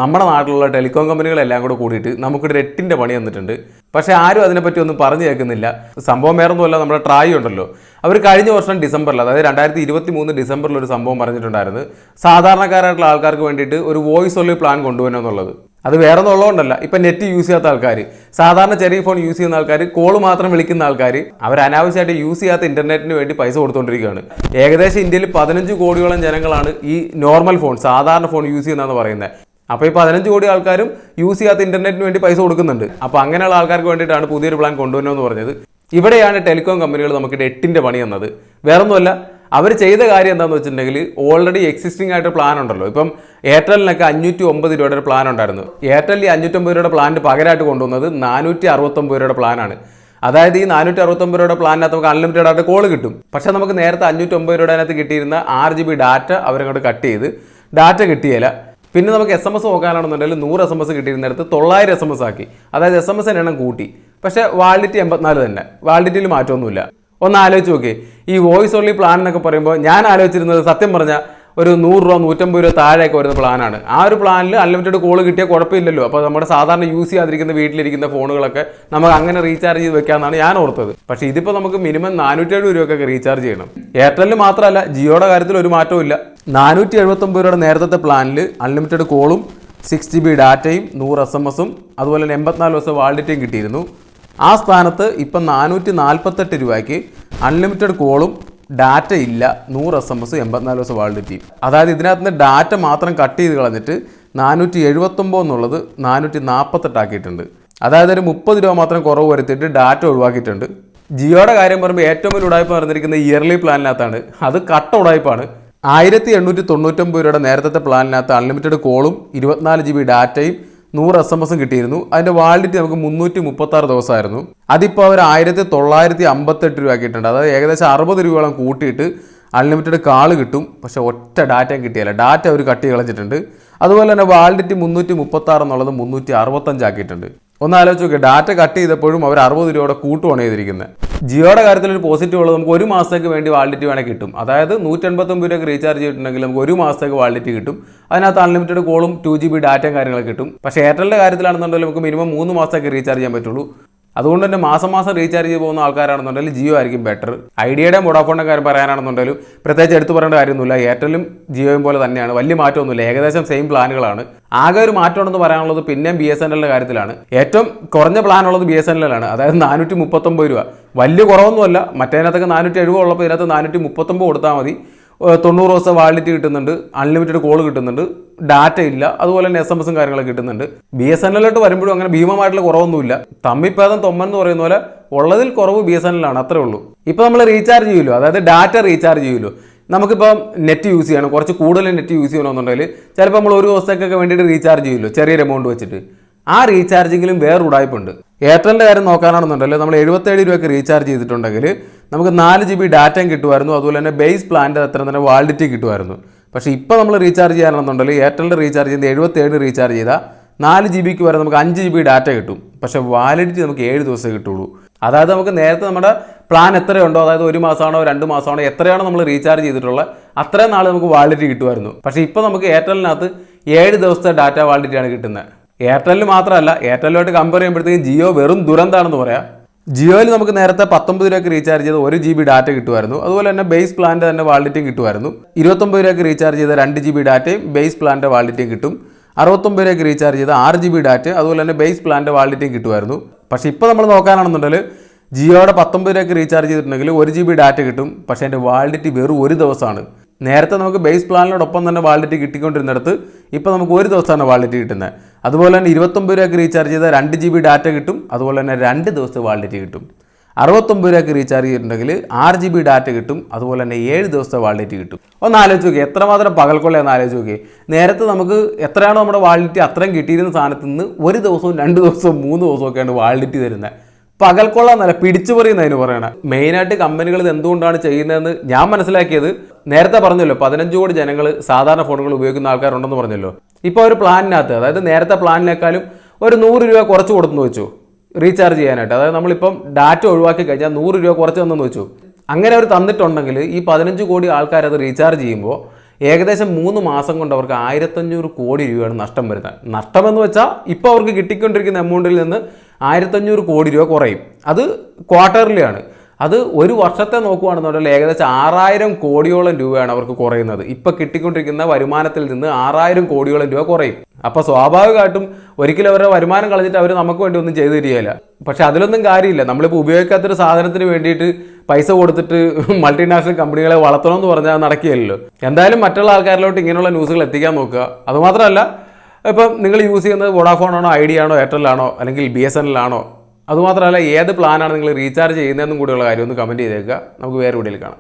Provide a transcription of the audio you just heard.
നമ്മുടെ നാട്ടിലുള്ള ടെലികോം കമ്പനികളെല്ലാം കൂടെ കൂടിയിട്ട് നമുക്കൊരു 8ന്റെ പണി തന്നിട്ടുണ്ട്. പക്ഷേ ആരും അതിനെപ്പറ്റി ഒന്നും പറഞ്ഞു കേൾക്കുന്നില്ല. സംഭവം വേറൊന്നുമല്ല, നമ്മുടെ ട്രായ് ഉണ്ടല്ലോ, അവർ കഴിഞ്ഞ വർഷം ഡിസംബറിൽ, അതായത് 2023 ഡിസംബറിൽ ഒരു സംഭവം പറഞ്ഞിട്ടുണ്ടായിരുന്നു, സാധാരണക്കാരായിട്ടുള്ള ആൾക്കാർക്ക് വേണ്ടിയിട്ട് ഒരു വോയിസ് ഓൺലി പ്ലാൻ കൊണ്ടുവരുമെന്നുള്ളത്. അത് വേറെ ഒന്നുള്ളതുകൊണ്ടല്ല, ഇപ്പം നെറ്റ് യൂസ് ചെയ്യാത്ത ആൾക്കാർ, സാധാരണ ചെറിയ ഫോൺ യൂസ് ചെയ്യുന്ന ആൾക്കാർ, കോൾ മാത്രം വിളിക്കുന്ന ആൾക്കാർ, അവർ അനാവശ്യമായിട്ട് യൂസ് ചെയ്യാത്ത ഇന്റർനെറ്റിന് വേണ്ടി പൈസ കൊടുത്തുകൊണ്ടിരിക്കുകയാണ്. ഏകദേശം ഇന്ത്യയിൽ 15 കോടിയോളം ജനങ്ങളാണ് ഈ നോർമൽ ഫോൺ, സാധാരണ ഫോൺ യൂസ് ചെയ്യുന്നതെന്ന് പറയുന്നത്. അപ്പോൾ ഈ 15 കോടി ആൾക്കാരും യൂസ് ചെയ്യാത്ത ഇന്റർനെറ്റിന് വേണ്ടി പൈസ കൊടുക്കുന്നുണ്ട്. അപ്പോൾ അങ്ങനെയുള്ള ആൾക്കാർക്ക് വേണ്ടിയിട്ടാണ് പുതിയൊരു പ്ലാൻ കൊണ്ടുവരണമെന്ന് പറഞ്ഞത്. ഇവിടെയാണ് ടെലികോം കമ്പനികൾ നമുക്ക് 8ന്റെ പണി തന്നത്. വേറൊന്നുമല്ല, അവർ ചെയ്ത കാര്യം എന്താണെന്ന് വെച്ചിട്ടുണ്ടെങ്കിൽ, ഓൾറെഡി എക്സിസ്റ്റിംഗ് ആയിട്ട് പ്ലാൻ ഉണ്ടല്ലോ. ഇപ്പം എയർടെലിനൊക്കെ 550 രൂപയുടെ ഒരു പ്ലാൻ ഉണ്ടായിരുന്നു. എയർടെലിൽ 550 രൂപയുടെ പ്ലാനിന് പകരമായിട്ട് കൊണ്ടുവന്നത് 469 രൂപയുടെ പ്ലാനാണ്. അതായത് ഈ 469 രൂപയുടെ പ്ലാനിനകത്ത് നമുക്ക് അൺലിമിറ്റഡ് ആയിട്ട് കോൾ കിട്ടും. പക്ഷെ നമുക്ക് നേരത്തെ 550 രൂപയുടെ അതിനകത്ത് കിട്ടിയിരുന്ന 6 GB ഡാറ്റ അവരങ്ങോട്ട് കട്ട് ചെയ്ത് ഡാറ്റ കിട്ടിയില്ല. പിന്നെ നമുക്ക് SMS നോക്കാനാണെന്നുണ്ടെങ്കിൽ 100 SMS കിട്ടിയിരുന്നിടത്ത് 900 SMS ആക്കി. അതായത് SMS എണ്ണം കൂട്ടി. പക്ഷേ വാലിഡിറ്റി 84 തന്നെ, വാലിഡിറ്റിയിൽ മാറ്റമൊന്നുമില്ല. ഒന്ന് ആലോചിച്ച് നോക്കി, ഈ വോയിസ് ഓൺലി പ്ലാൻ എന്നൊക്കെ പറയുമ്പോൾ ഞാൻ ആലോചിച്ചിരുന്നത് സത്യം പറഞ്ഞാൽ ഒരു 100 രൂപ 150 രൂപ താഴെയൊക്കെ വരുന്ന പ്ലാനാണ്. ആ ഒരു പ്ലാനിൽ അൺലിമിറ്റഡ് കോൾ കിട്ടിയാൽ കുഴപ്പമില്ലല്ലോ. അപ്പോൾ നമ്മുടെ സാധാരണ യൂസ് ചെയ്യാതിരിക്കുന്ന വീട്ടിലിരിക്കുന്ന ഫോണുകളൊക്കെ നമുക്ക് അങ്ങനെ റീചാർജ് ചെയ്ത് വെക്കാമെന്നാണ് ഞാൻ ഓർത്തത്. പക്ഷേ ഇതിപ്പോൾ നമുക്ക് മിനിമം 470 രൂപയൊക്കെ റീചാർജ് ചെയ്യണം. എയർടെലിന് മാത്രമല്ല, ജിയോയുടെ കാര്യത്തിൽ ഒരു മാറ്റവും ഇല്ല. 479 രൂപയുടെ നേരത്തെ പ്ലാനിൽ അൺലിമിറ്റഡ് കോളും 6 GB ഡാറ്റയും 100 SMS അതുപോലെ തന്നെ 84 ദിവസം വാലിഡിറ്റിയും കിട്ടിയിരുന്നു. ആ സ്ഥാനത്ത് ഇപ്പം 448 രൂപയ്ക്ക് അൺലിമിറ്റഡ് കോളും ഡാറ്റ ഇല്ല, 100 SMS 84 ദിവസം വാലിഡിറ്റി. അതായത് ഇതിനകത്ത് നിന്ന് ഡാറ്റ മാത്രം കട്ട് ചെയ്ത് കളഞ്ഞിട്ട് 479 എന്നുള്ളത് 448 ആക്കിയിട്ടുണ്ട്. അതായത് ഒരു 30 രൂപ മാത്രം കുറവ് വരുത്തിയിട്ട് ഡാറ്റ ഒഴിവാക്കിയിട്ടുണ്ട്. ജിയോയുടെ കാര്യം പറയുമ്പോൾ ഏറ്റവും വലിയ ഉടായ്പ പറഞ്ഞിരിക്കുന്ന ഇയർലി പ്ലാനിനകത്താണ്. അത് കട്ട ഉടായ്പാണ്. 1899 രൂപയുടെ നേരത്തെ പ്ലാനിനകത്ത് അൺലിമിറ്റഡ് കോളും 24 GB ഡാറ്റയും 100 SMS കിട്ടിയിരുന്നു. അതിൻ്റെ വാലിഡിറ്റി നമുക്ക് 336 ദിവസമായിരുന്നു. അതിപ്പോൾ അവർ 1958 രൂപ ആക്കിയിട്ടുണ്ട്. അതായത് ഏകദേശം 60 രൂപയോളം കൂട്ടിയിട്ട് അൺലിമിറ്റഡ് കാള് കിട്ടും. പക്ഷെ ഒറ്റ ഡാറ്റയും കിട്ടിയില്ല, ഡാറ്റ അവർ കട്ടി കളഞ്ഞിട്ടുണ്ട്. അതുപോലെ തന്നെ വാലിഡിറ്റി 336 എന്നുള്ളത് 365 ആക്കിയിട്ടുണ്ട്. ഒന്ന് ആലോചിച്ച് നോക്കുക, ഡാറ്റ കട്ട് ചെയ്തപ്പോഴും അവർ 60 രൂപയുടെ കൂട്ടുമാണ് ചെയ്തിരിക്കുന്നത്. ജിയോയുടെ കാര്യത്തിൽ ഒരു പോസിറ്റീവ് ഉള്ളത്, നമുക്ക് ഒരു മാസത്തേക്ക് വേണ്ടി വാലിഡിറ്റി വേണേൽ കിട്ടും. അതായത് 189 രൂപയ്ക്ക് റീചാർജ് ചെയ്തിട്ടുണ്ടെങ്കിൽ നമുക്ക് ഒരു മാസത്തേക്ക് വാലിഡിറ്റി കിട്ടും. അതിനകത്ത് അൺലിമിറ്റഡ് കോളും 2 GB ഡാറ്റയും കാര്യങ്ങളൊക്കെ കിട്ടും. പക്ഷേ എയർടെലിൻ്റെ കാര്യത്തിലാണെന്നുണ്ടെങ്കിൽ നമുക്ക് മിനിമം 3 മാസത്തേക്ക് റീചാർജ് ചെയ്യാൻ പറ്റുള്ളൂ. അതുകൊണ്ട് തന്നെ മാസം റീചാർജ് ചെയ്ത് പോകുന്ന ആൾക്കാരാണെന്നുണ്ടെങ്കിൽ ജിയോ ആയിരിക്കും ബെറ്റർ. ഐഡിയയുടെ വോഡാഫോണിൻ്റെ കാര്യം പറയാനാണെന്നുണ്ടെങ്കിലും പ്രത്യേകിച്ച് എടുത്തു പറയേണ്ട കാര്യമൊന്നുമില്ല. എയർടെലും ജിയോയും പോലെ തന്നെയാണ്, വലിയ മാറ്റമൊന്നുമില്ല, ഏകദേശം സെയിം പ്ലാനുകളാണ്. ആകെ ഒരു മാറ്റമുണ്ടെന്ന് പറയാനുള്ളത് പിന്നെയും BSNLന്റെ കാര്യത്തിലാണ്. ഏറ്റവും കുറഞ്ഞ പ്ലാൻ ഉള്ളത് BSNL ആണ്. അതായത് 439 രൂപ, വലിയ കുറവൊന്നുമല്ല. മറ്റേതിനകത്തൊക്കെ 470 ഉള്ളപ്പോൾ ഇതിനകത്ത് 439 കൊടുത്താൽ മതി. 90 ദിവസം വാലിഡിറ്റി കിട്ടുന്നുണ്ട്, അൺലിമിറ്റഡ് കോൾ കിട്ടുന്നുണ്ട്, ഡാറ്റ ഇല്ല, അതുപോലെ തന്നെ SMS കാര്യങ്ങളൊക്കെ കിട്ടുന്നുണ്ട്. BSNL വരുമ്പോഴും അങ്ങനെ ഭീമമായിട്ടുള്ള കുറവൊന്നുമില്ല. തമ്മിപ്പേദം തൊമ്മെന്ന് പറയുന്ന പോലെ ഉള്ളതിൽ കുറവ് BSNL ആണ്, അത്രേ ഉള്ളൂ. ഇപ്പോൾ നമ്മൾ റീചാർജ് ചെയ്യുമല്ലോ, അതായത് ഡാറ്റ റീചാർജ് ചെയ്യുമല്ലോ. നമുക്കിപ്പോൾ നെറ്റ് യൂസ് ചെയ്യണം, കുറച്ച് കൂടുതൽ നെറ്റ് യൂസ് ചെയ്യണമെന്നുണ്ടെങ്കിൽ ചിലപ്പോൾ നമ്മൾ ഒരു ദിവസത്തേക്കൊക്കെ വേണ്ടിയിട്ട് റീചാർജ് ചെയ്യുമല്ലോ, ചെറിയൊരു എമൗണ്ട് വെച്ചിട്ട്. ആ റീചാർജിങ്ങിലും വേറെ ഉടായ്പുണ്ട്. എയർടെലിൻ്റെ കാര്യം നോക്കാനാണെന്നുണ്ടെങ്കിൽ നമ്മൾ 77 രൂപയ്ക്ക് റീചാർജ് ചെയ്തിട്ടുണ്ടെങ്കിൽ നമുക്ക് 4 GB ഡാറ്റയും കിട്ടുമായിരുന്നു. അതുപോലെ തന്നെ ബേസ് പ്ലാൻ്റെ അത്ര തന്നെ വാലിഡിറ്റി കിട്ടുമായിരുന്നു. പക്ഷേ ഇപ്പോൾ നമ്മൾ റീചാർജ് ചെയ്യാനാണെന്നുണ്ടെങ്കിൽ എയർടെലിൻ്റെ റീചാർജ് ചെയ്ത് 77 റീചാർജ് ചെയ്താൽ 4 GB വരെ നമുക്ക് 5 GB ഡാറ്റ കിട്ടും. പക്ഷേ വാലിഡിറ്റി നമുക്ക് 7 ദിവസമേ കിട്ടുള്ളൂ. അതായത് നമുക്ക് നേരത്തെ നമ്മുടെ പ്ലാൻ എത്രയുണ്ടോ, അതായത് 1 മാസമാണോ 2 മാസമാണോ എത്രയാണോ നമ്മൾ റീചാർജ് ചെയ്തിട്ടുള്ളത് അത്രയും നാൾ നമുക്ക് വാലിഡിറ്റി കിട്ടുമായിരുന്നു. പക്ഷേ ഇപ്പോൾ നമുക്ക് എയർടെലിനകത്ത് 7 ദിവസത്തെ ഡാറ്റ വാലിഡിറ്റിയാണ് കിട്ടുന്നത്. എയർടെലിന് മാത്രമല്ല, എയർടെലുമായിട്ട് കമ്പയർ ചെയ്യുമ്പോഴത്തേക്കും ജിയോ വെറും ദുരന്താണെന്ന് പറയാം. ജിയോയിൽ നമുക്ക് നേരത്തെ 19 രൂപയ്ക്ക് റീചാർജ് ചെയ്ത് 1 GB ഡാറ്റ കിട്ടുമായിരുന്നു. അതുപോലെ തന്നെ ബേസ് പ്ലാൻ്റെ തന്നെ വാലിഡിറ്റിയും കിട്ടുമായിരുന്നു. 29 രൂപയ്ക്ക് റീചാർജ് ചെയ്ത 2 GB ഡാറ്റയും ബേസ് പ്ലാൻ്റെ വാലിഡിറ്റിയും കിട്ടും. 69 രൂപയ്ക്ക് റീചാർജ് ചെയ്ത 6 GB ഡാറ്റ അതുപോലെ തന്നെ ബേസ് പ്ലാൻ്റെ വാലിഡിറ്റിയും കിട്ടുമായിരുന്നു. പക്ഷേ ഇപ്പോൾ നമ്മൾ നോക്കാനാണെന്നുണ്ടെങ്കിൽ ജിയോയുടെ 19 രൂപയ്ക്ക് റീചാർജ് ചെയ്തിട്ടുണ്ടെങ്കിൽ 1 GB ഡാറ്റ കിട്ടും. പക്ഷേ അതിൻ്റെ വാലിഡിറ്റി വെറും 1 ദിവസമാണ്. നേരത്തെ നമുക്ക് ബേസ് പ്ലാനിനോടൊപ്പം തന്നെ വാലിഡിറ്റി കിട്ടിക്കൊണ്ടിരുന്നിടത്ത് ഇപ്പോൾ നമുക്ക് 1 ദിവസമാണ് വാലിഡിറ്റി കിട്ടുന്നത്. അതുപോലെ തന്നെ 29 രൂപയ്ക്ക് റീചാർജ് ചെയ്താൽ 2 GB ഡാറ്റ കിട്ടും. അതുപോലെ തന്നെ 2 ദിവസത്തെ വാലിഡിറ്റി കിട്ടും. 69 രൂപയ്ക്ക് റീചാർജ് ചെയ്തിട്ടുണ്ടെങ്കിൽ 6 GB ഡാറ്റ കിട്ടും. അതുപോലെ തന്നെ 7 ദിവസത്തെ വാലിഡിറ്റി കിട്ടും. ഒന്ന് ആലോചിച്ച് നോക്കി, എത്രമാത്രം പകൽക്കൊള്ളയെന്ന് ആലോചിച്ച് നോക്കി. നേരത്തെ നമുക്ക് എത്രയാണോ നമ്മുടെ വാലിഡിറ്റി അത്രയും കിട്ടിയിരുന്ന സാധനത്ത് നിന്ന് 1 ദിവസവും 2 ദിവസവും 3 ദിവസവും ഒക്കെയാണ് വാലിഡിറ്റി തരുന്നത്. പകൽക്കൊള്ള എന്നല്ല, പിടിച്ചു പറയുന്നതിന് പറയണം. മെയിനായിട്ട് കമ്പനികൾ ഇത് എന്തുകൊണ്ടാണ് ചെയ്യുന്നതെന്ന് ഞാൻ മനസ്സിലാക്കിയത്, നേരത്തെ പറഞ്ഞല്ലോ 15 കോടി ജനങ്ങൾ സാധാരണ ഫോണുകൾ ഉപയോഗിക്കുന്ന ആൾക്കാരുണ്ടെന്ന് പറഞ്ഞല്ലോ. ഇപ്പോൾ ഒരു പ്ലാനിനകത്ത്, അതായത് നേരത്തെ പ്ലാനിനേക്കാളും ഒരു 100 രൂപ കുറച്ച് കൊടുത്തെന്ന് വെച്ചു റീചാർജ് ചെയ്യാനായിട്ട്. അതായത് നമ്മളിപ്പം ഡാറ്റ ഒഴിവാക്കി കഴിഞ്ഞാൽ 100 രൂപ കുറച്ച് തന്നെന്ന് വെച്ചു. അങ്ങനെ അവർ തന്നിട്ടുണ്ടെങ്കിൽ ഈ 15 കോടി ആൾക്കാർ അത് റീചാർജ് ചെയ്യുമ്പോൾ ഏകദേശം 3 മാസം കൊണ്ട് അവർക്ക് 1500 കോടി രൂപയാണ് നഷ്ടം വരുന്നത്. നഷ്ടമെന്ന് വെച്ചാൽ ഇപ്പോൾ അവർക്ക് കിട്ടിക്കൊണ്ടിരിക്കുന്ന എമൗണ്ടിൽ നിന്ന് 1500 കോടി രൂപ കുറയും. അത് ക്വാർട്ടർലി ആണ്. അത് ഒരു വർഷത്തെ നോക്കുകയാണെന്നുണ്ടെങ്കിൽ ഏകദേശം 6000 കോടിയോളം രൂപയാണ് അവർക്ക് കുറയുന്നത്. ഇപ്പോൾ കിട്ടിക്കൊണ്ടിരിക്കുന്ന വരുമാനത്തിൽ നിന്ന് 6000 കോടിയോളം രൂപ കുറയും. അപ്പോൾ സ്വാഭാവികമായിട്ടും ഒരിക്കലും അവരുടെ വരുമാനം കളഞ്ഞിട്ട് അവർ നമുക്ക് വേണ്ടി ഒന്നും ചെയ്തു തരികയില്ല. പക്ഷെ അതിലൊന്നും കാര്യമില്ല. നമ്മളിപ്പോൾ ഉപയോഗിക്കാത്തൊരു സാധനത്തിന് വേണ്ടിയിട്ട് പൈസ കൊടുത്തിട്ട് മൾട്ടിനാഷണൽ കമ്പനികളെ വളർത്തണമെന്ന് പറഞ്ഞാൽ നടക്കുകയല്ലോ. എന്തായാലും മറ്റുള്ള ആൾക്കാരിലോട്ട് ഇങ്ങനെയുള്ള ന്യൂസുകൾ എത്തിക്കാൻ നോക്കുക. അതുമാത്രമല്ല, ഇപ്പം നിങ്ങൾ യൂസ് ചെയ്യുന്നത് വോഡാഫോൺ ആണോ, ഐഡിയ ആണോ, എയർടെൽ ആണോ, അല്ലെങ്കിൽ BSNL ആണോ, അതുമാത്രമല്ല ഏത് പ്ലാനാണ് നിങ്ങൾ റീചാർജ് ചെയ്യുന്നതെന്നും കൂടിയുള്ള കാര്യം ഒന്ന് കമൻറ്റ് ചെയ്തേക്കുക. നമുക്ക് വേറെ വീഡിയോയിൽ കാണാം.